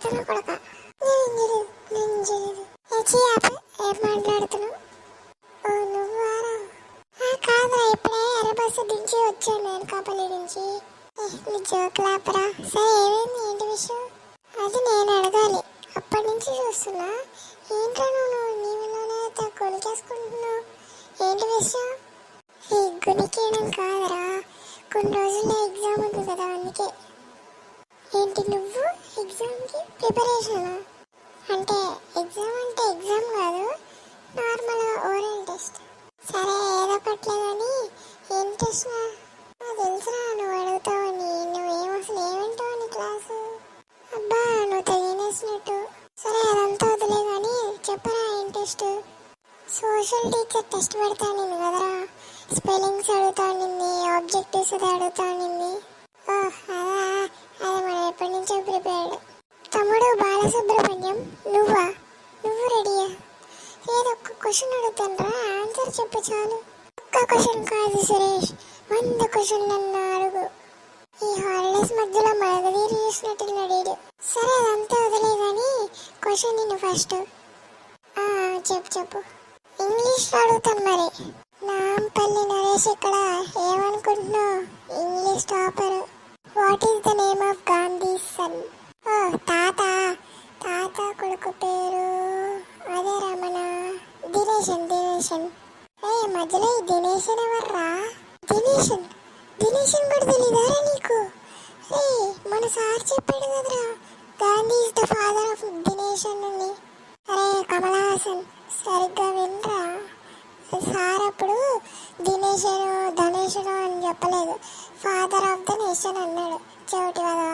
మాట్లాడుతున్నావు కొడక? ఏం మాట్లాడుతున్నావు? ఓ నువ్వారా? కాదురా, ఇప్పుడే ఎర్ర బస్సు దించి వచ్చాను నేను కాపలి నుంచి. నీ జోకులాపరా. సరే ఏమైంది, ఏంటి విషయం? అది నేను అడగాలి. అప్పటి నుంచి చూస్తున్నా. ఏంట్రా నువ్వు నీవిలోనే కొనికేసుకుంటున్నావు? ఏంటి విషయం? ఈ గునికేయడం కాదురా, కొన్ని రోజుల్లో ఎగ్జామ్ ఉంది కదా, అందుకే. ఏంటి నువ్వు ఎగ్జామ్కి ప్రిపరేషనా? అంటే ఎగ్జామ్ కాదు, నార్మల్గా ఓరల్ టెస్ట్. సరే ఏదో ఒకట్లే కానీ ఏం టెస్ట్? నాకు తెలుసురా నువ్వు అడుగుతావని. నువ్వేం అసలు ఏమంటావని క్లాసు? అబ్బా నువ్వు తగినేసినట్టు. సరే అదంతా వదిలే కానీ చెప్పరా ఏం టెస్ట్? సోషల్ టీచర్ టెస్ట్ పెడతానింది కదరా. స్పెల్లింగ్స్ అడుగుతానింది, ఆబ్జెక్టివ్స్ అది అడుగుతానింది. అది మనం ఎప్పటి నుంచో ప్రిపేర్డ్. తమ్ముడు బాలసుబ్రహ్మణ్యం, నువ్వు రెడీయా? ఏదో ఒక్క క్వశ్చన్ అడుగుతానరా, ఆన్సర్ చెప్పు చాలు. ఒక్క క్వశ్చన్ కాదు సురేష్, 100 క్వశ్చన్లన్నా అడుగు. ఈ హాలిడేస్ మధ్యలో మగధీరి చేసినట్టు అడిగాడు. సరే అదంతా వదిలే కానీ క్వశ్చన్ నిన్ను ఫస్ట్. చెప్పు. ఇంగ్లీష్లో అడుగుతాను మరి. నాంపల్లి నరేష్ ఇక్కడ. ఏమనుకుంటున్నావు? English topper. What is the name of Gandhi son? తాత కొడుకు పేరు అదే రమణ. దినేషన్. మధ్యలో ఈ దినేషన్ ఎవర్రా? దినేషన్ కూడా తెలీదారా నీకు? మన సార్ చెప్పాడు కదరా, Gandhi is the father of the nation అని. అరే కమల్ హాసన్, సరిగ్గా వినరా. సార్ అప్పుడు దినేషను ధనేషను అని చెప్పలేదు, ఫాదర్ ఆఫ్ ద నేషన్ అన్నాడు. చెవిటి కదా.